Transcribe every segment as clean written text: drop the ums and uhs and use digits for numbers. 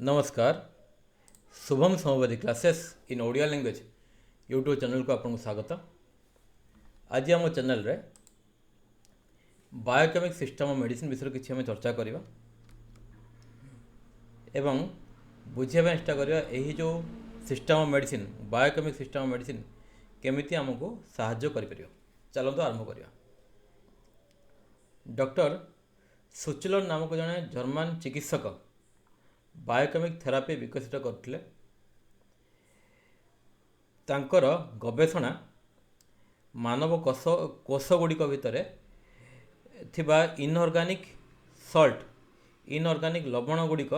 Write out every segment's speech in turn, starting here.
नमस्कार। शुभम समवादी classes in Odia language YouTube channel को आपको स्वागत। आज आम चैनल रे बायोकेमिक सिस्टम ऑफ मेडिसिन विषय किसी आम चर्चा करवा एवं बुझे चेष्टा करवा यही जो system of medicine biochemic system of medicine केमिति आमको साहाय्य कर। चलते आरंभ करवा। डॉक्टर सुचलर नामक जड़े जर्मान चिकित्सक बायोकेमिक थेरापी विकसित करते। तांकर गवेषणा मानव कोष गुड़िक भितर थिबा इनऑर्गेनिक सॉल्ट इनऑर्गेनिक लवण गुड़िक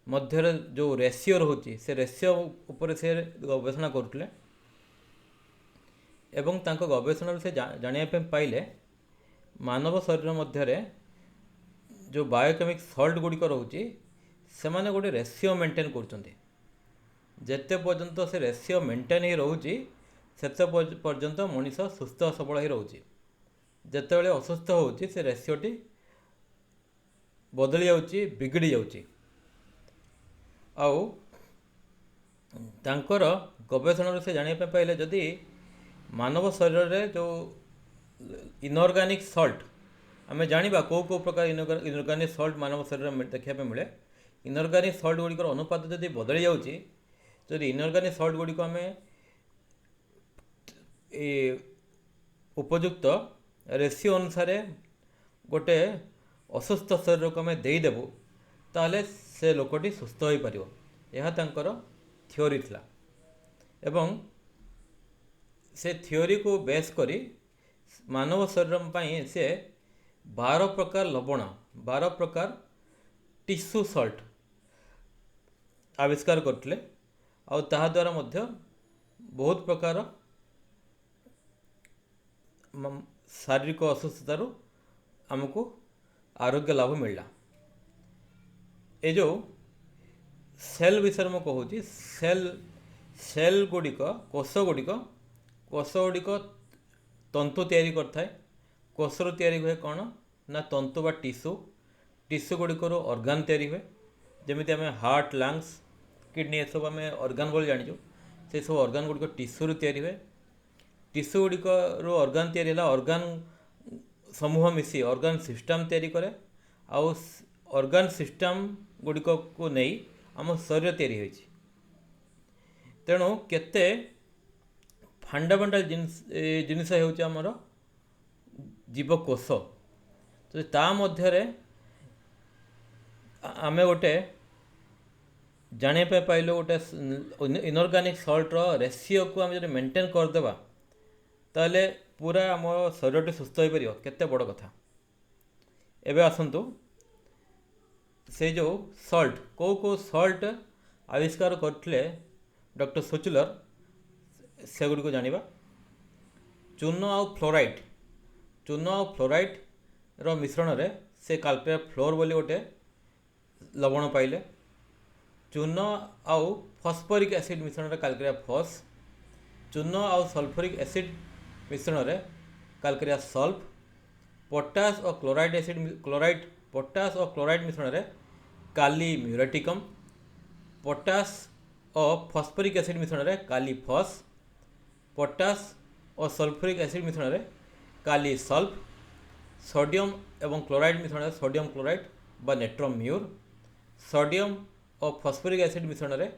मध्य जो रेशियो रोचे से रेशियो उपर से गवेषणा करते एवं तांको गवेषणा से जानिया पाइले मानव शरीर मध्य जो बायोकेमिक सॉल्ट गुड़िक रोचे से माने गोटे रेशियो मेंटेन करते। जेते पर्यंत से रेशियो मेंटेन ही रोचे सेते पर्यंत मनीष सुस्थ सबल ही रोचे। जिते बड़े असुस्थ होची से रेशियोटी बदली जाउची बिगड़ी जाउची। आउ तांकर गवेषणा से जानिया पाइले जदि मानव शरीर रे जो इनऑर्गेनिक सॉल्ट आम जाना कौ प्रकार इनऑर्गेनिक सॉल्ट मानव शरीर में देखा मिले। इनऑर्गेनिक सॉल्ट गुड़िकर अनुपात जदि बदली जाउची जदि इनऑर्गेनिक सॉल्ट गुड़िक आम उपयुक्त रेशियो अनुसार गोटे असुस्थ शरीर को आम देदेबू ताले से लोकटी सुस्थ हो पार। यह तांकर थ्योरी थिला एवं से थ्योरी को बेस करी मानव शरीर में से 12 प्रकार लवण 12 प्रकार टिश्यू सॉल्ट आविष्कार करते और ताहा द्वारा मध्य बहुत प्रकार शारीरिक असुस्थतार आमको आरोग्य लाभ मिलला। ये जो सेल विषय में कहूँ सेल गुड़िक कोष गुड़िक तंतु तैयारी करथाए। कोषर तैयारी हुए कौन ना तंतु बा टिश्यू गुड़िकर ऑर्गन तैयारी हुए जमी आम हार्ट लंग्स किडनी ये सब आम ऑर्गन बोली जाचु से सब ऑर्गन गुड़िक टिश्यू तैयारी हुए। टिश्यू गुड़िकर ऑर्गन तैयारी है ऑर्गन समूह मिसी ऑर्गन सिस्टम तैयारी करे आउ ऑर्गन सिस्टम गुड़िक को नहीं आम शरीर तैयारी होइछि। तेणु केते फंडामेंटाल जिनिस होउछि हमर जीवकोष। तो ता मध्य आम गोटे जानिया पाइल गोटे इनऑर्गेनिक सॉल्ट रेशियो को आम जो मेंटेन करदेबा ताले पूरा आम शरीर सुस्थ हो पार केते बड़ कथा। एबे आसंतु से जो सॉल्ट कौ सॉल्ट आविष्कार करते डॉक्टर सुचलर से गुड़ी को जानिबा। चून आउ फ्लोराइड रो मिश्रण रे से काल्कुलेट फ्लोर बोली गोटे लवण पाइले। चून आउ फॉस्फोरिक एसिड मिश्रण रे काल्कुलेट फॉस। चून आउ सल्फ्यूरिक एसिड मिश्रण रे काल्कुलेट सल्फ। पोटास और क्लोराइड मिश्रण रे काली म्यूरेटिकम। पोटास और फॉस्फोरिक एसिड मिश्रण रे काली फॉस। पोटास और सल्फ्यूरिक एसिड मिश्रण रे काली सल्फ। सोडियम एवं क्लोराइड मिश्रण रे सोडियम क्लोराइड बा नेट्रम म्यूर। सोडियम और फॉस्फोरिक एसिड मिश्रण रे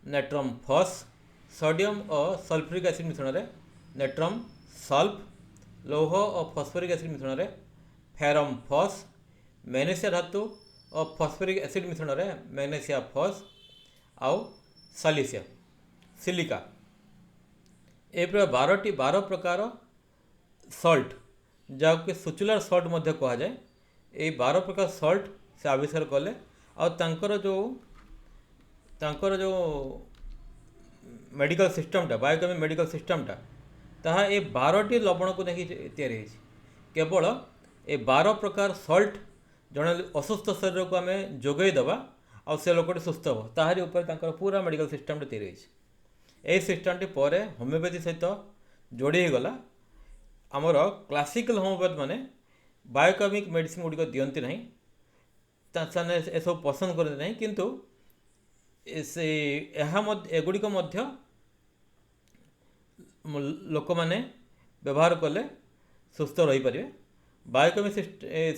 नेट्रम फॉस। सोडियम और सल्फ्यूरिक एसिड मिश्रण रे नेट्रम सल्फ। लौह और फॉस्फोरिक एसिड मिश्रण रे फेरम फॉस। मैग्नेशिया धातु और फॉस्फोरिक एसिड मिश्रण रे मैग्नेशिया फॉस आउ सिलिका। ए 12 प्रकार सॉल्ट जहाँकि सुचुलर सॉल्ट मध्य कह जाए। ये 12 प्रकार सॉल्ट से आविष्कार कले और तांकर जो मेडिकल सिस्टमटा बायोकेमिक मेडिकल सिस्टमटा ताहा ये 12टी लवण को लेकिन तैयारी होइछि। केवल ये 12 प्रकार सॉल्ट जड़े असुस्थ शरीर को आम जोगई देवा और से लोकटी सुस्थ हो ताहारी ऊपर तांकर पूरा मेडिकल सिस्टमटा तैयारी होइछि। यही सिस्टमटी पर होमिओपैथी सहित जोड़ी गला। आमर क्लासिकल होमिओपैथ माने बायोकेमिक मेडिसिन गुड़िक दियंती नहीं एसब पसंद करते नहीं किंतु से एगुड़िक लोक मैंने व्यवहार कले सुस्थ रही पारे। बायोकेमिक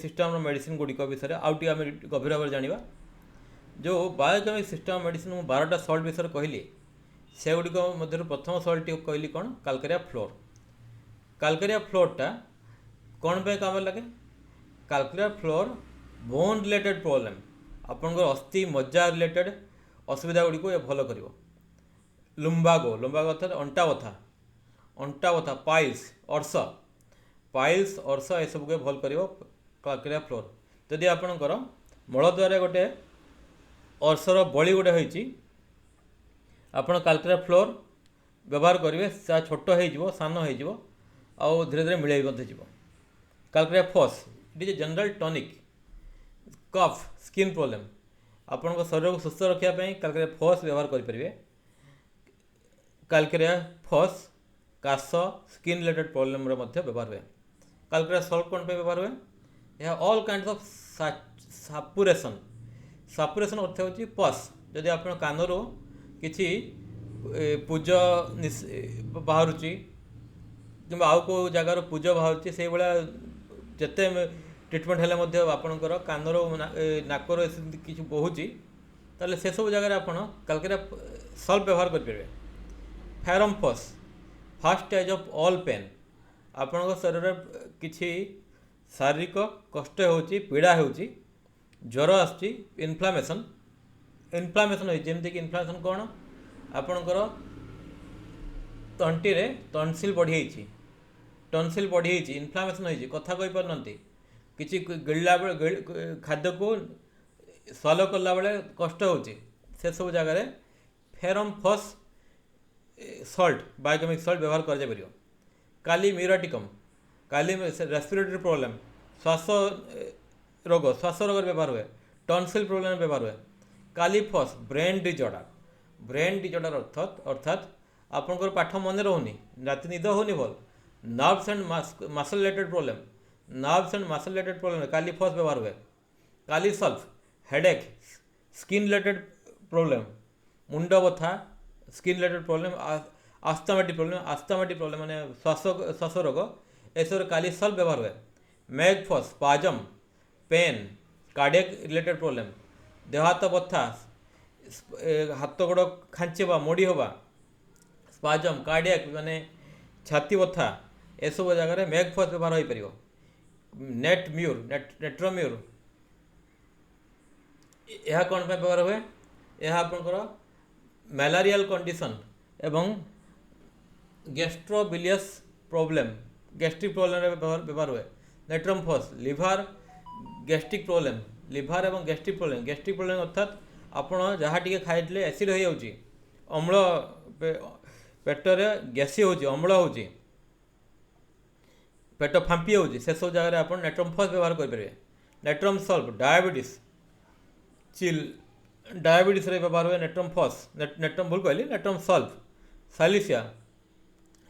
सिस्टम मेडिसिन गुड़िक विषय आउट आम गभीर भाव जाना। जो बायोकेमिक सिस्टम मेडिसिन मु 12टा सल्ट विषय कहली से गुड़िक मध्य प्रथम सल्ट कहली कौन कालकेरिया फ्लोर। कालकेरिया फ्लोरटा कौन पे काम लगे? कालकेरिया फ्लोर बोन रिलेटेड प्रॉब्लम आपंकर अस्थि मज्जा रिलेटेड असुविधा गुड़ी को भल कर। लुम्बागो अर्थात अंटा बथा पाइल्स अर्स ये सब के भल कर कालकेरिया फ्लोर। जदि आपणकर मलद्वार गोटे अर्सर बड़ी गोटे होती आपण कालकेरिया फ्लोर व्यवहार करेंगे छोट हो सान हो धीरे धीरे मिले जीव। Calcarea phos it is general tonic cough skin problem आपण शरीर को सुस्थ रखापी कालकेरिया फॉस व्यवहार करेंगे। कालकेरिया फॉस काश स्किन रिलेटेड प्रॉब्लम व्यवहार हुए। कालकेरिया सल्ट कौन पे व्यवहार हुए? यह ऑल काइंड ऑफ सापुरेशन अर्थ हो पस। जदि आप कानर किसी पूज बाहर कि आउ को जगार पूज बाहर से भाया जिते ट्रिटमेंट हेल्ले आपणकर कानर नाकर किसी बहुची ताले से सब जगह आप कालकेरिया सल्ट व्यवहार करेंगे। Ferrum phos first stage of all pain आपण शरीर किसी शारीरिक कष्ट हो पीड़ा हो ज्वर इन्फ्लामेशन होमती कि इन्फ्लामेशन कौन आपणकर तंटी रे टॉन्सिल बढ़ी इन्फ्लामेशन हो कथा कही पारना किसी गिड़ला खाद्य को स्वालो कला बेले कष्ट हो से सब जगह ferrum phos salt biochemic salt व्यवहार कर। काली म्यूराटिकम रेस्पिरेटरी प्रॉब्लम श्वास रोग व्यवहार हुए। टॉन्सिल प्रॉब्लम व्यवहार हुए। काली फॉस ब्रेन डिजॉर्डर अर्थात आपंकर पाठ मन रोनी राति निद होनी भल nerves and muscle related problem kali phos व्यवहार हुए। Kali sulph headache skin related problem मुंड बथा skin related problem asthmatic problem माने श्वास रोग ऐसे काली सल्फ व्यवहार हुए। Mag phos spasm pain cardiac related problem देह हाथ बथा हाथ गोड़ खांचवा मोड़ी हवा स्पाजम कार्डियक माने छाती बथा ए सब जगह मैग फॉस व्यवहार हो पार। नेट्रोम्यूर यह कौन पे व्यवहार हुए? यह आपंकर मैलारियल कंडीशन एवं गैस्ट्रोबिलियस प्रॉब्लम गैस्ट्रिक प्रॉब्लम व्यवहार हुए। Natrum phos liver gastric problem अर्थात आपण जहाँ टी खाई एसिड हो जाऊँगी अम्ल पेटरे गैसी हो अम्ल हो पेट फांपी हो से सब जगह आप नेट्रम फॉस व्यवहार करेंगे। नेट्रम सल्फ डायबिटीज व्यवहार हुए। नेट्रम फॉस नेट्रम भूल कहली natrum sulph silicea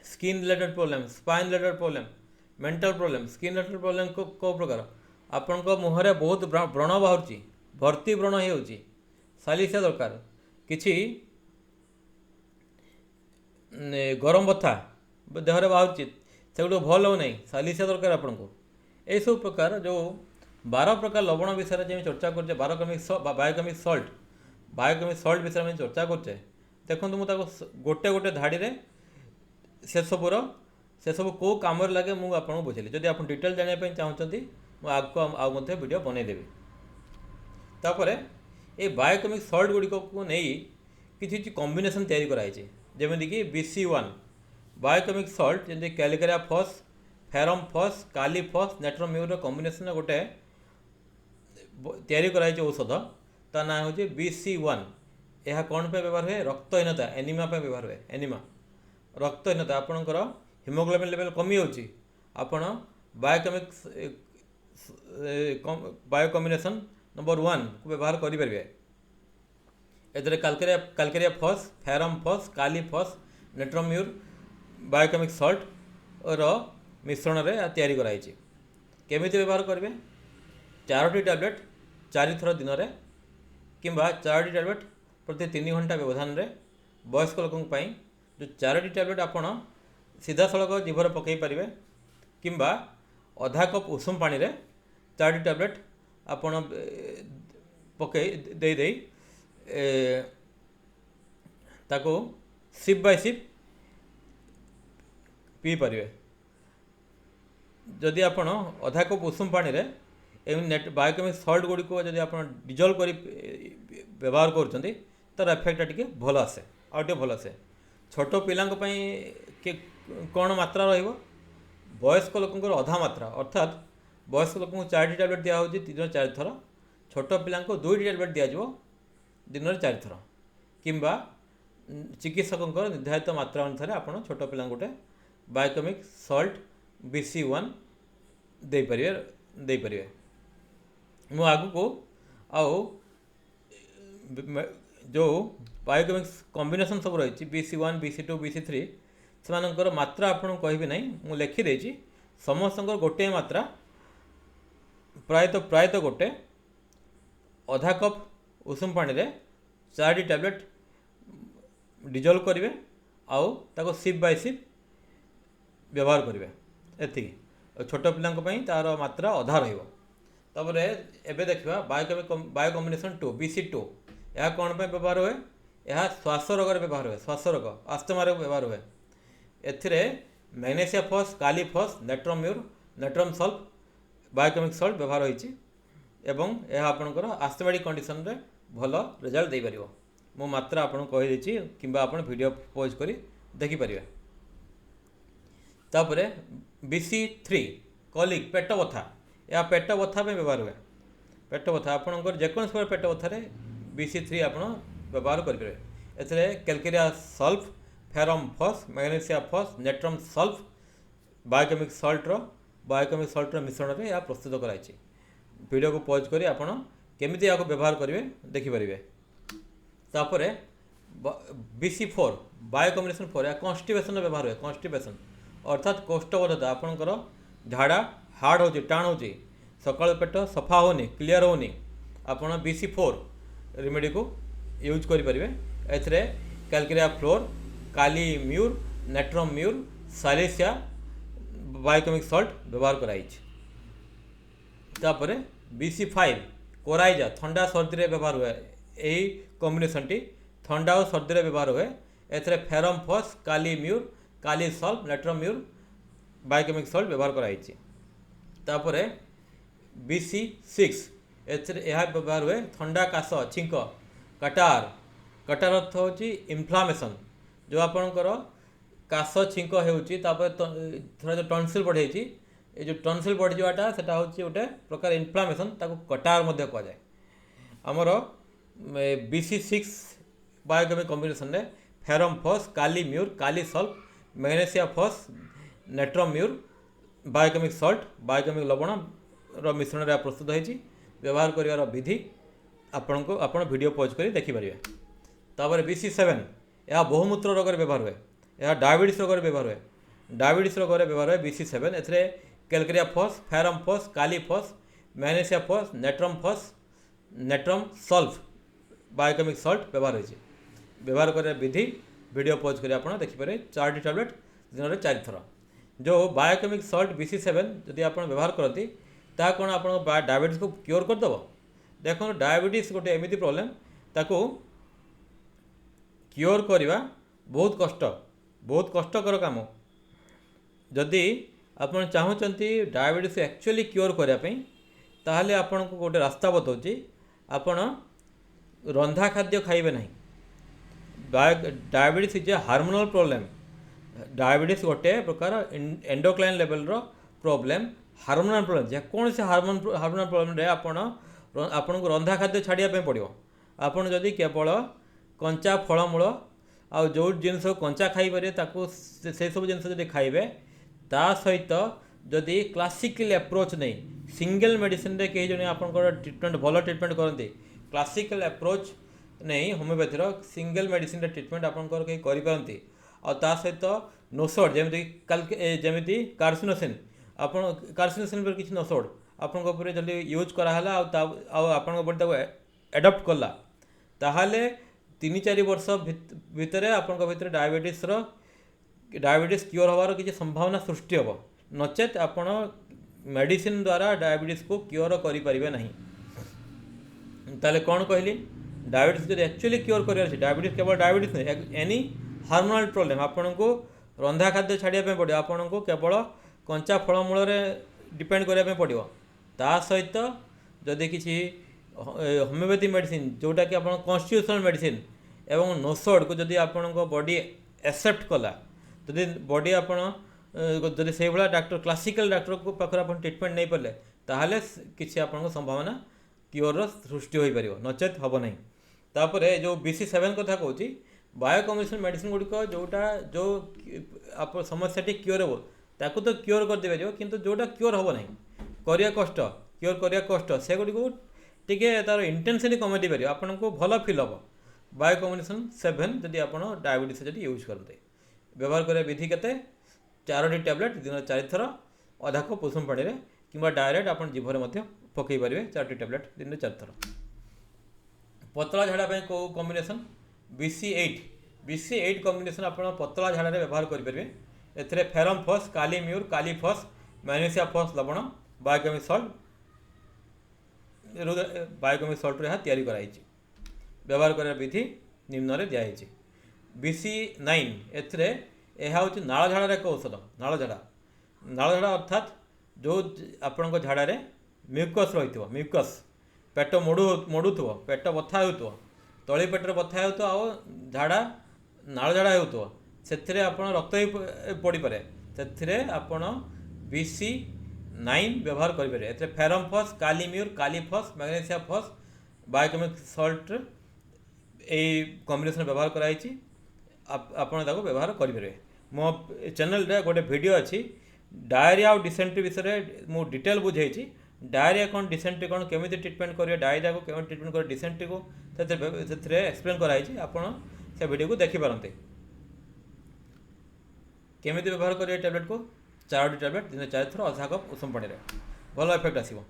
skin related problem spine related problem mental problem skin related problem को प्रकार आपण मुहर बहुत व्रण बाहर भर्ती व्रण हो सालिसिया दरकार। किसी गरम बथा देहरे बाहर से गोटे भल हो नहीं सालिसिया दरकार आपन को। यही सब प्रकार जो 12 प्रकार लवण विषय में चर्चा करते बायोकेमिक सल्ट विषय में चर्चा करते देखो मुझे गोटे गोटे धाड़ी रे से सब कौ कम लगे मुझे बुझेली। जदि आप डिटेल जानापी चाहते मुझे आगे वीडियो बनईदेवी। तापर ये बायोकेमिक सल्ट गुड़िक को नहीं किसी कॉम्बिनेशन तैयारी कराई जमीक BC1 बायोकेमिक सल्ट जमी Calcarea phos ferrum phos kali FOSS नेट्रोम्यूर combination गोटे तैयारी कराई औषध ता ना हूँ BC1। यह कौन पे व्यवहार हुए? रक्तहीनता एनीमिया पे व्यवहार हुए। एनीमिया रक्तहीनता आपणकर हिमोग्लोबिन लेवल कमी होपण बायो कॉम्बिनेशन नंबर 1 को व्यवहार करेंगे। एदरे कालकेरिया FOSS ferrum phos kali FOSS नेट्रोम्यूर biochemic Salt रो मिश्रण रे तैयारी कराई। केमिति व्यवहार करेंगे? 4टी टैबलेट 4 थर दिन में कि 4टी टैबलेट प्रति 3 घंटा व्यवधान रे वयस्क लोकों पाई जो 4टी टैबलेट आपण सीधा सड़क जीभर पकई पारे किंबा अधा कप उषुम पानी रे 4टी टैबलेट आपण पकई दे दे ताको सिप बाय सिप पी पारे। जदि आपण अधा कप उषुम पानी रे नेट बायोकेमिक सल्ट गुड़ी को जब आप डिजल्व कर व्यवहार कर तार एफेक्टा टी भल आसे आउ भल आसे। छोट पिला कौन मात्रा रयस्क लोक अधा मात्रा अर्थात वयस्क लोक 4टी टैबलेट दिया दिन 4 थर, छोट पिला 2टी टैबलेट दिज्व दिन 4 थर किंबा चिकित्सक निर्धारित मात्रा अनुसार आप छोट पिला गोटे बायोकेमिक सल्ट BC1 दे पारे। मु आगु को आओ जो बायोकेमिक्स कॉम्बिनेशन सब रही BC1 BC2 BC3 से मात्रा आपको कहबी ना मु लिखिदे समस्त गोटे मात्रा प्रायतः गोटे अधा कप उषुम पानी रे 4टी टैबलेट डिजल्व करेंगे आउ ताको सिप बाय सिप व्यवहार करेंगे एति छोट पिला तार मात्रा अधा रपर एबे देखा बायो कॉम्बिनेशन 2 BC2 यह कौन पर व्यवहार हुए यह श्वास रोग व्यवहार हुए श्वास रोग आस्थमा व्यवहार हुए एथिरे magnesia phos kali phos natrum mur natrum sulph biochemic salt व्यवहार होती एवं यह आपंकर आस्थमेटिक कंडीशन रे भल रिजल्ट दे पारिबो। मो मात्रा आपन कहि देछि किंबा आपन वीडियो पॉज करी देखि परिबे। तापरे BC3 कॉलिक पेट बथा या पेट बथा में व्यवहार हुए पेट बथा आपंकर जेकोन पेट बथार BC3 आप व्यवहार करेंगे। एथिरे calcarea sulph ferrum phos magnesia phos natrum sulph biochemic सल्टर मिश्रण में यह प्रस्तुत कराई। वीडियो को पॉज करी आपन केमिति याको व्यवहार करेंगे देखिपारे। तापर BC4 बायो कॉम्बिनेशन 4 या कॉन्स्टिपेशन व्यवहार हुए कॉन्स्टिपेशन अर्थात कोष्ठबद्धता आपणकर झाड़ा हार्ड हो टाण हो सकाल पेट सफा होनी क्लीयर होनी आपड़ BC4 रेमेडी को यूज करेंगे। एथिरे calcarea fluor kali mur natrum mur silicea biochemic salt व्यवहार कराई। तापर BC5 कोराइजा ठंडा सर्दी व्यवहार हुए यही कॉम्बिनेशन टी ठंडा और सर्दी व्यवहार हुए। एथिरे ferrum phos kali mur kali sulph natrum mur biochemic salt व्यवहार कराई। तापर BC6 यह व्यवहार हुए ठंडा काश छिंक कटार कटार अर्थ हो इन्फ्लामेशन जो आपणकर काश छिंक होपर थोड़ा जो टनसिल बढ़े ये जो टनसिल बढ़ जाटा से गोटे प्रकार इन्फ्लामेशन ताको कटार मध्य कह जाए। आमर BC6 बायोकेमिक कॉम्बिनेशन रे ferrum phos kali mur kali sulph magnesia phos natrum mur biochemic salt biochemic लवण मिश्रण में प्रस्तुत होती। व्यवहार कर विधि आपण वीडियो पॉज कर देखिपारे। तापर BC7 यह बहुमूत्र रोग व्यवहार हुए यह डायबिटीज रोग व्यवहार हुए डायबिटीज रोग व्यवहार हुए BC7 एथिरे calcarea phos ferrum phos kali phos magnesia phos natrum sulph biochemic salt व्यवहार होती। व्यवहार कर विधि वीडियो पॉज कर आप देखिपारे। 4टी टैबलेट दिन में 4 थर जो बायोकेमिक सल्ट BC7 जदि आप व्यवहार करती ता कौन आप डायबिटीज को क्योर करदेव। देखो डायबिटीज गोटे एमती प्रोब्लेम ताको क्योर करवा बहुत कष्टकर काम। जदि आप चाहते डायबिटीज एक्चुअली क्योर करने ताहले आपन को गोटे रास्ता बताऊँ आपण रंधा खाद्य खाइबे नहीं। Diabetes is a hormonal problem. Diabetes गोटे प्रकार एंडोक्राइन लेवल रो प्रोब्लेम हार्मोनल प्रोब्लेम जेकोसी हार्मोनल प्रोब्लेम रे आपण को रंधा खाद्य छाड़िया पड़ो। आपड़ जदि केवल कंचा फलमूल आ जो जिन कंचा खाइपर से सब जिन खाइबे ता सहित जदि क्लासिकल अप्रोच नहीं सिंगल मेडिसिन रे कई जने आपनकर ट्रीटमेंट भल ट्रीटमेंट करते क्लासिकल अप्रोच नहीं होमियोपैथी सिंगल मेडिसिन रे ट्रीटमेंट आपनकर कई करि पारंती आ ता सहित नोसोड जमी कार्सिनोसिन आपन कार्सिनोसिन पर किसी नोसोड आपन ऊपर जल्दी यूज कराला आपण एडप्ट कला ताहले 3-4 वर्ष भितर आपण भितर डायबिटीज क्योर हबार किसी संभावना सृष्टि हम नचेत आपण मेडिसिन द्वारा डायबिटीज को क्योर करें ना। ताले कौन कहली डायबिटीज जो एक्चुअली क्योर कर डायबिटीज केवल डायबिटीज नहीं एनी हार्मोनल प्रोब्लेम आपन को रंधा खाद्य छाड़िया पड़ो आपन को केवल कंचा फलमूल डिपेंड करने पड़ो ता सहित जदि किसी होमियोपैथी मेडिसिन जोटा कि आप कन्स्टिट्यूशनल मेडिसिन एवं नोसोड को जदि आपण बॉडी एक्सेप्ट कला जदि बॉडी आपण जदि से भाया डाक्टर क्लासिकल डाक्टर को पाखे आप ट्रिटमेंट नहीं पारे ताहले किसी आपन संभावना क्योर सृष्टि हो पार नचेत हम ना। तापर जो BC7 कथा कहूँ बायोकम्बिनेशन मेडिसिन गुड़िक जोटा जो आप समस्या क्योर हो ताकू तो क्योर करदे पार किंतु जोटा क्योर हम ना करिया कष्ट क्योर करिया कष्ट से गुड़ी टिके तार इंटेंसिटी कमेदी पार आपन को भल फिल हम बायोकम्बिनेशन 7 जदि आप डायबिटीज जब यूज करते व्यवहार करिया विधि केते 4टी टैबलेट दिन 4 थर अधा कप उषुम पानी कि डायरेक्ट आप जीभर पकई पारे 4टी टैबलेट दिन 4 थर। पतला झाड़ा को कॉम्बिनेशन BC8 कॉम्बिनेशन आप पतला झाड़ा व्यवहार करेंगे एथिरे ferrum phos kali mur kali phos magnesia phos लवण बायोकेमिक सॉल्ट यहाँ तैयारी कराई व्यवहार कर विधि निम्न रे दिखाई। BC9 एथिरे यह हूँ नाल झाड़ा एक औषध नाल झाड़ा अर्थात जो आपण झाड़ा म्यूकस रही म्यूकस पेट मोड़ू पेट बथा हो तली पेटर बथा हो झाड़ा नाल झाड़ा हो से रक्त पड़ पाए से BC9 व्यवहार करेंगे एथे ferrum phos kali mur kali phos magnesia phos biochemic salt यही कॉम्बिनेशन व्यवहार कराई आपड़ व्यवहार करेंगे। मो चैनल रे गोटे वीडियो अच्छी डायरिया और डिसेंट्री विषय मु डिटेल बुझे डायरिया कौन डिसेंट्री कौन केमी ट्रिटमेंट करेंगे डायरिया को केमी ट्रिटमेंट कर डिसेंट्री को एक्सप्लेन कराई आपड़ से वीडियो को देखिपारते केमी व्यवहार करेंगे टैबलेट को 4टी टैबलेट दिन 4 थर अधा कप उषुम पानी भल इफेक्ट आसो।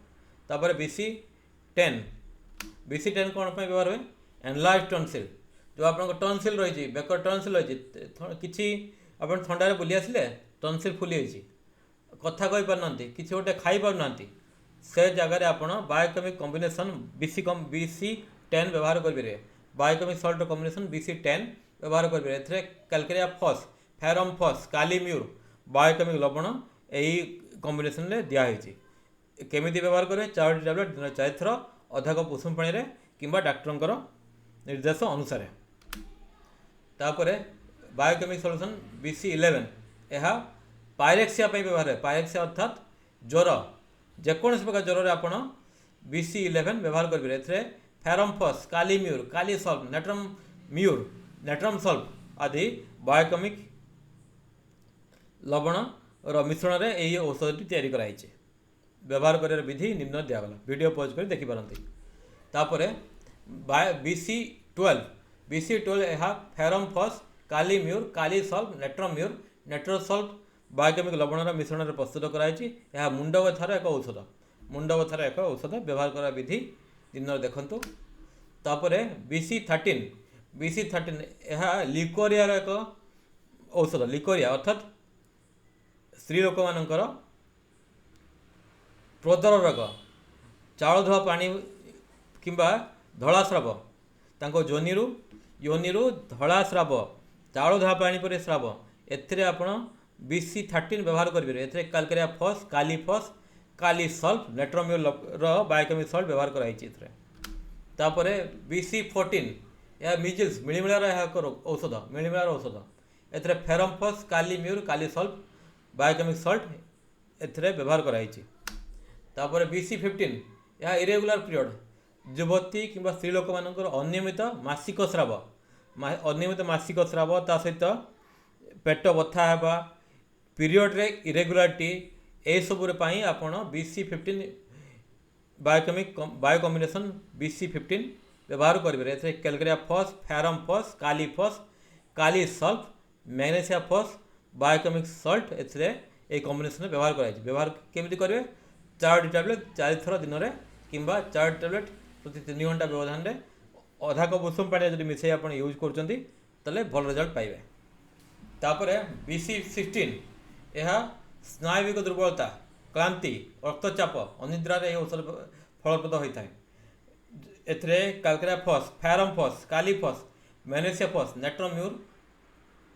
तापर BC10 कौन व्यवहार हुए एनलार्ज टॉन्सिल जो आप टॉन्सिल रही बेकर टॉन्सिल रही कि आप थंडारे बुली आसिले टॉन्सिल फुली कथा कही पारना किसी गोटे खाई पारना से जगह आप बायोकेमिक कॉम्बिनेशन BC10 व्यवहार करेंगे बायोकेमिक सॉल्ट कॉम्बिनेशन BC10 व्यवहार करेंगे calcarea phos ferrum phos kali mur biochemic लवण यही कॉम्बिनेशन में दिखाई केमी व्यवहार करेंगे 4टी टैबलेट दिन 4 थर अधा कप उषुम पानी कि डाक्टर निर्देश अनुसार। तापर बायोकेमिक सॉल्यूशन BC11 यह पायरेक्सिया व्यवहार है पायरेक्सिया अर्थात ज्वर जेकोसी प्रकार ज्वर आप BC11 व्यवहार करेंगे ferrum phos kali mur कालीसल्फ natrum sulph आदि बायोकेमिक लवण मिश्रण में यही औषधि तैयारी कराई व्यवहार कर विधि निम्न दिगला वीडियो पॉज कर देखिपारती। तापर BC12 यह फेरम फॉस कालीम्यूर कालीसल्फ नेट्रोसल्फ बायोकेमिक लवण मिश्रण में प्रस्तुत कराई मुंड व्यथार एक औषध व्यवहार कर विधि दिन देखु। तापर BC13 यह लिकोरिया एक औषध लिकोरिया अर्थात स्त्री लोक मानकर प्रोदर रोग चाउल धुआ पानी किंबा धला स्राव योनिरु धला स्राव चाउल धुआ पानी पर स्राव एथिरे आपण BC13 व्यवहार करेंगे एथिरे calcarea phos kali phos kali sulph natrum mur biochemic salt व्यवहार कराई। तापर BC14 यह मिजिल्स मिलीमिलार औषध एथिरे ferrum phos kali mur kali sulph biochemic salt एथिरे व्यवहार कराई। तापर BC15 यह इरेगुलर पीरियड युवती कि स्त्री लोक मानकर अनियमित मासिक स्राव ता सहित पेट बथा हेबा पीरियड रे इरेगुलारिटी ए सबुर पाई आपण BC15 बायो कॉम्बिनेशन BC15 व्यवहार करेंगे एथिरे calcarea phos ferrum phos kali phos kali sulph magnesia phos biochemic salt एथिरे ए कॉम्बिनेशन व्यवहार कराई व्यवहार केमिति करेंगे 4टी टैबलेट 4 थर दिन में कि 4 टैबलेट प्रति 3 घंटा व्यवधान अधा कप उषुम पानी जब मिसई आप यूज कर भल रिजल्ट पाइबे। तापर BC16 यह स्नायुविक दुर्बलता, क्लांति, रक्तचाप, अनिद्रार यह औषध फलप्रद होता है। एथिरे काल्क्राफस, फैरमफस, कालीफस, मैग्नेशियाफस, नेट्रोम्यूर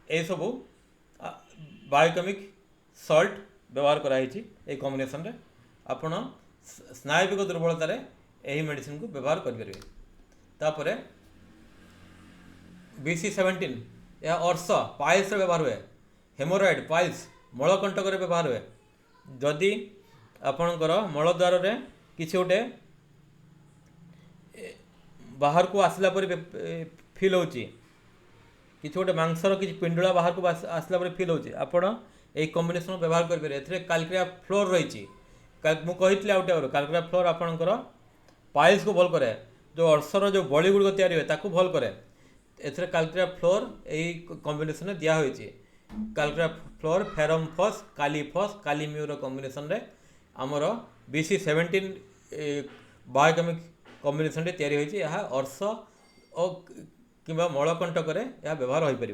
ये सब बायोकेमिक सल्ट व्यवहार कराई कॉम्बिनेशन रे आपण स्नायुविक दुर्बलतार यही मेडिसिन को व्यवहार करेंगे। तापर BC17 यह अर्श पाइल्स व्यवहार हुए, हेमोरॉइड पाइल्स मलकंटक व्यवहार हुए। जदि आपणकर मलद्वार किसी गोटे बाहर को आसला फिल हो कि गोटे मांसर किसी पिंडुला बाहर को आसला फिल होची आपण यही कॉम्बिनेशन व्यवहार करेंगे। एथिरे काल्क्रिया फ्लोर रही मुझे आउट काल्क्रिया फ्लोर आपणकर पाइल्स को भल करे, जो अर्शर जो बड़ी गुड़िक तैयारी हुए ताकू भल करे। एथिरे काल्क्रिया फ्लोर यही कॉम्बिनेशन दिखाई काल्क्रिया फ्लोर, फेरमफस, कालीफस, कालीम्यूर कॉम्बिनेशन रे आमर BC17 बायोकेमिक कॉम्बिनेशन रे तैयारी होइछि। यह अर्श और किंबा मलकंटक यह व्यवहार हो पार।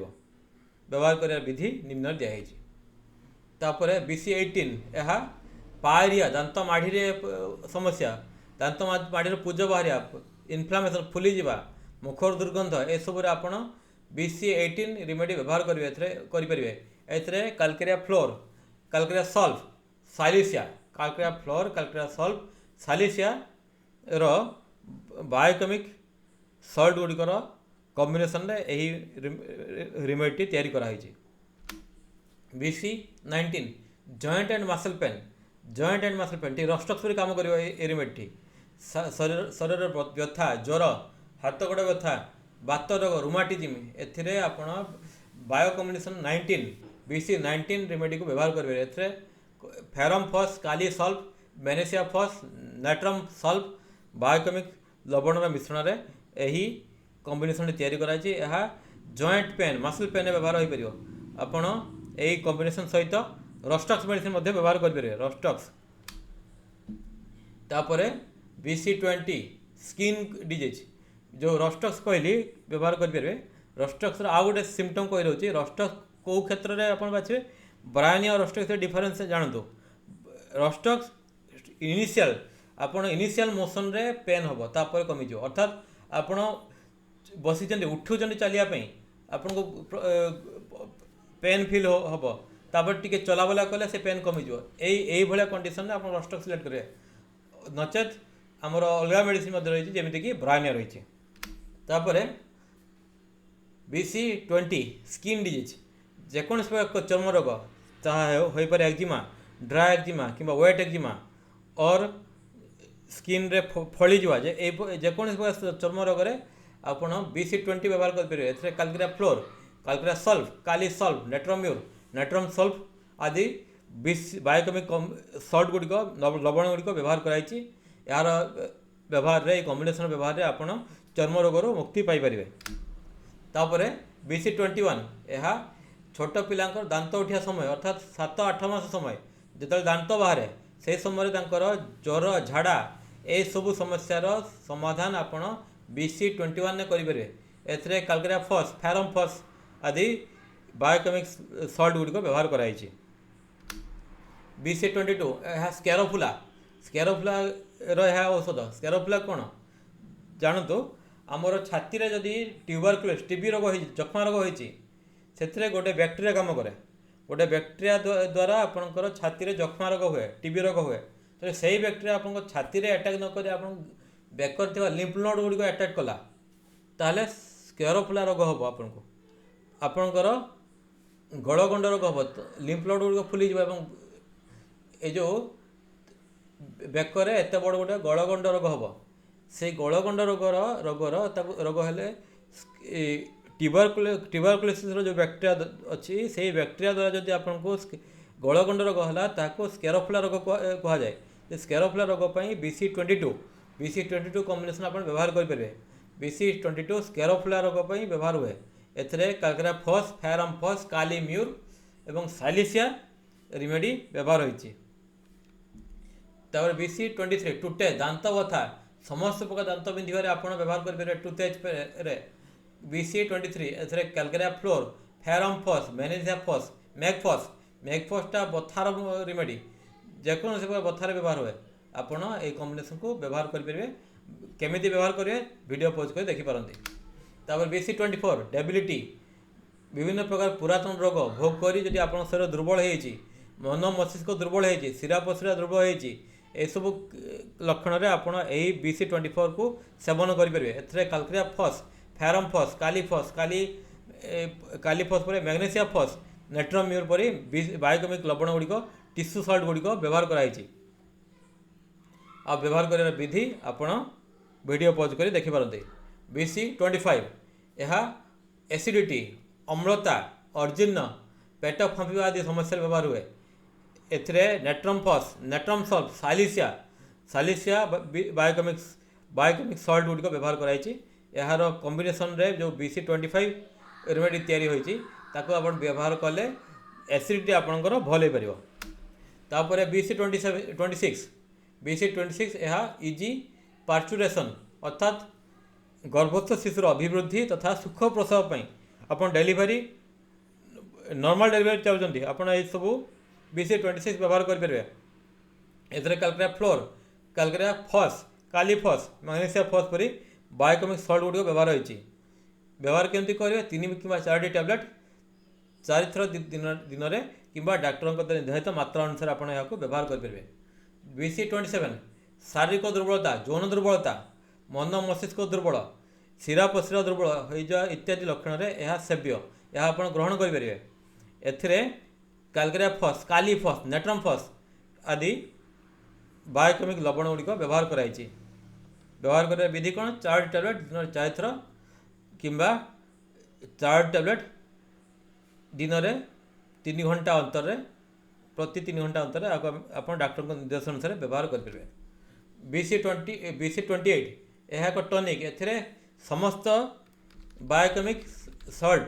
व्यवहार कर विधि निम्न दिखाई। तापर BC18 यह पायरिया दांत माढ़ी समस्या, दांत माढ़ी पूज बाहर, इनफ्लामेशन फुली जावा, मुखर दुर्गंध ए सब आप BC18 रिमेडी व्यवहार करेंगे। एथिरे calcarea fluor, calcarea sulph, silicea, calcarea fluor, calcarea sulph, silicea रो बायोकेमिक सल्ट गुड़िकर कॉम्बिनेशन रे यही रिमेडी तैयारी कराई। BC19 joint and muscle pain, joint and muscle pain टी रस्टक्स काम कर रिमेडी शरीर व्यथा, ज्वर, हाथ गोड़ व्यथा, बात रोग, रुमाटिज्म एथिरे आपण बायो कॉम्बिनेशन 19 BC19 रिमेडी को व्यवहार करेंगे। एथिरे ferrum phos, kali sulph, magnesia phos, natrum sulph biochemic लवण मिश्रण में यही कॉम्बिनेशन तैयारी कराई। यह जॉइंट पेन, मसल पेन व्यवहार हो पार। आपण यही कॉम्बिनेशन सहित रस्टक्स मेडिसिन व्यवहार करेंगे। रस्टक्स तापर BC20 स्किन डिजीज, जो रस्टक्स कहली व्यवहार करेंगे। रस्टक्स आउ गोटे सिम्पटम कही रोचे, रस्टक्स कौ क्षेत्र में आप बाछे ब्रायनिया और रस्टक्स डिफरेन्स जानतु। रस्टक्स इनिशियल आप इनिशियल मोशन रे पेन हम तापर कमिज, अर्थात आपण बसी उठुं चलियापी आपन को पेन फिल हम तापर टी चलाबला कले से पेन कमिज। यही भाया कंडीशन आप रस्टक्स सिलेक्ट करेंगे। नचेत आमर अलग मेडिसिन रही जमीक ब्रायनिया रही। तापर BC20 स्किन डिजीज, जेकोसी चर्म रोग हो पारे एक्जिमा, ड्राई एक्जिमा कि वेट एक्जिमा और स्किन रे फली जावा जेकोसी चर्म रोग में आप BC20 व्यवहार करेंगे। Calcarea fluor, calcarea sulph, kali sulph, natrum mur, natrum sulph आदि बायोकेमिक सल्ट गुड़िक लवण गुड़िक व्यवहार कराई। यार व्यवहार रे कॉम्बिनेशन व्यवहार आप चर्म रोग मुक्ति पाइपर। तापर BC21 यह छोट पिला दांत उठा समय अर्थात 7-8 मास समय जो दांत बाहर से समय ज्वर, झाड़ा ये सब समस्यार समाधान आप BC21 करेंगे। एथिरे काल्क्रिया फस, फेरमफस आदि बायोकेमिक सल्ट गुड़िक व्यवहार कराई। BC22 यह स्केरोफुला, स्केरोफुला यह औषध। स्केरोफुला कौन जानतु, आमर छाती रे जदि ट्यूबरकुलोस टीबी रोग हो, जक्ष्मा रोग होती से गोटे बैक्टेरिया काम करे। गोटे बैक्टेरिया द्वारा आपंकर छाती रे जक्ष्मा रोग हुए, टीबी रोग हुए, तो सही बैक्टेरिया आप छाती रे अटैक नक आप बेकर थी लिम्फ नोड गुड़िक अटैक कला ताहले स्केरोफुला रोग हम। आपको आपणकर गलगंड रोग हम, लिम्फ नोड गुड़िक फुली ये जो बेकर एत बड़ गोटे गलगंड रोग हम। से गलगंड रोग हेले ट्यूबरकुलोसिस जो बैक्टेरिया अच्छी से बैक्टेरिया द्वारा जब आपको गलगंड रोग है ताको स्केरोफुला रोग कह जाए। स्केरोफुला रोग BC22 कॉम्बिनेशन आप व्यवहार करेंगे। BC22 स्केरोफुला रोग व्यवहार हुए। एथिरे काल्क्रिया फस, फेरमफस, कालीम्यूर एवं साइलिसिया रिमेडी व्यवहार होती। BC23 टुटे दांत बथा, समस्त प्रकार दांत बिंधार आप व्यवहार करेंगे टूथपेस्ट BC23 एथरे calcarea fluor ferrum phos magnesia phos mag phos मैगफॉसटा बथार रिमेडी जेकोसी बथार व्यवहार हुए आपड़ ये कॉम्बिनेशन को व्यवहार करेंगे केमी व्यवहार करेंगे वीडियो पोज कर देखिपारती BC24 डेबिलिटी विभिन्न प्रकार पुरातन रोग भोग करी जदि आप शरीर दुर्बल होती मन मस्तिष्क दुर्बल होती शिरा प्रशिरा दुर्बल होती सब लक्षण में आप BC24 को सेवन करेंगे एथरे calcarea phos ferrum phos kali phos kali phos पर मैग्नेशिया फॉस नेट्रम म्यूर पर बायोकेमिक लवण गुड़िक टिश्यू सल्ट गुड़िक व्यवहार कराई आ व्यवहार कर विधि आपण वीडियो पॉज कर देखिपारती BC25 यह एसिडिटी अम्लता अर्जीर्ण पेट फांपा आदि समस्या व्यवहार हुए एथरे natrum phos natrum salt silicea biochemic salt गुड़िक व्यवहार कराई यार कॉम्बिनेशन रे जो BC25 रेमेडी तैयारी होती आप व्यवहार कले एसिडिटी आपंकर भल हो पार BC26 यह इजी पार्चुरेशन अर्थात गर्भस्थ शिशुर अभिवृद्धि तथा सुख प्रसव आप डेलीवरी नॉर्मल डेलीवरी चाहते आपड़ ये सब BC26 व्यवहार करेंगे एथरे calcarea fluor calcarea phos kali phos magnesia phos परी बायोकेमिक सल्ट गुड़िक व्यवहार होती व्यवहार केमती करेंगे 3 कि 4टी टैबलेट 4 थर दिन में कि डाक्टर निर्धारित मात्रा अनुसार आप व्यवहार करेंगे BC27 शारीरिक दुर्बलता यौन दुर्बलता मन मस्तिष्क दुर्बल शिरा प्रशिरा दुर्बल हो इत्यादि लक्षण में यह सेव्य यह आप ग्रहण करेंगे एथिरे calcarea phos kali phos natrum phos आदि बायोकेमिक लवण गुड़िक व्यवहार कराई व्यवहार कर विधि कौन 4 टैबलेट दिन में 4 थर कि 4 टैबलेट दिन में 3 घंटा अंतर प्रति 3 घंटा अंतर आप डाक्टर निर्देश अनुसार व्यवहार करेंगे BC28 यह एक टॉनिक एथरे समस्त बायोकेमिक सल्ट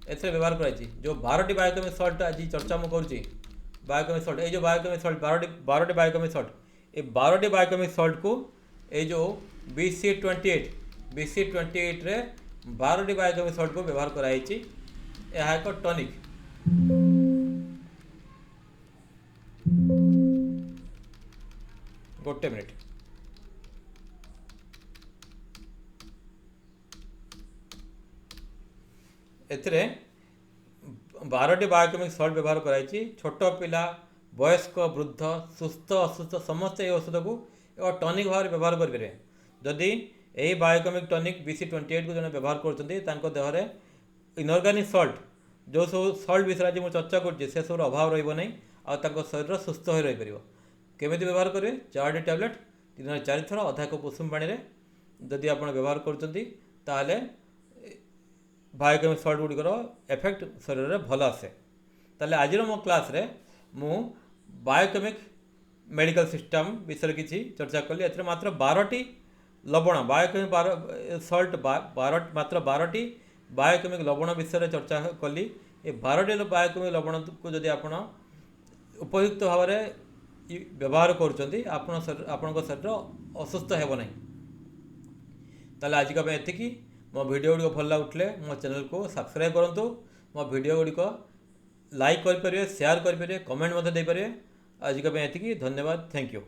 एथरे व्यवहार कराई जो 12टी बायोकेमिक सल्ट आज चर्चा मुझे करुँची बायोकेमिक सल्ट ये जो बायोकेमिक सल्ट 12टी बायोकेमिक सल्ट ये 12टी बायोकेमिक सल्ट को ये जो BC28 रे 12टी बायोकेमिक सल्ट को व्यवहार कराई यह एक टॉनिक गोटे मिनिट एथिरे 12टी बायोकेमिक सल्ट व्यवहार कराई छोट पिला वयस्क वृद्ध सुस्थ असुस्थ समस्त ये औषध को एक टॉनिक भाव व्यवहार करेंगे जदि यही बायोकेमिक टॉनिक BC28 को जो व्यवहार कर देहरे इनऑर्गेनिक सल्ट जो सब सल्ट विषय आज मुझे चर्चा कर सब अभाव रही आ शरीर सुस्थ हो रही केमी व्यवहार करेंगे 4टी टैबलेट दिन में 4 थर अधा कप उषुम पानी जदि आप व्यवहार कर बायोकेमिक सल्ट गुड़िकर एफेक्ट शरीर में भल आसे ताले आज मो क्लास रे मु बायोकेमिक मेडिकल सिस्टम विषय किसी चर्चा कली एथरे मात्र 12टी लवण बायोकेमिक सल्ट मात्र 12टी बायोकेमिक लवण विषय चर्चा कली ये 12टी बायोकेमिक लवण को जदि आप उपयुक्त भाव में व्यवहार करुँच आपण शरीर असुस्थ हो ना ताले आजिका एतिकी मो वीडियो गुड़िक भल लगुले मो चैनल को सब्सक्राइब करूँ मो वीडियो गुड़िक लाइक करेंगे शेयर करेंगे कमेंट देपारे आजिका एतिकी धन्यवाद थैंक यू।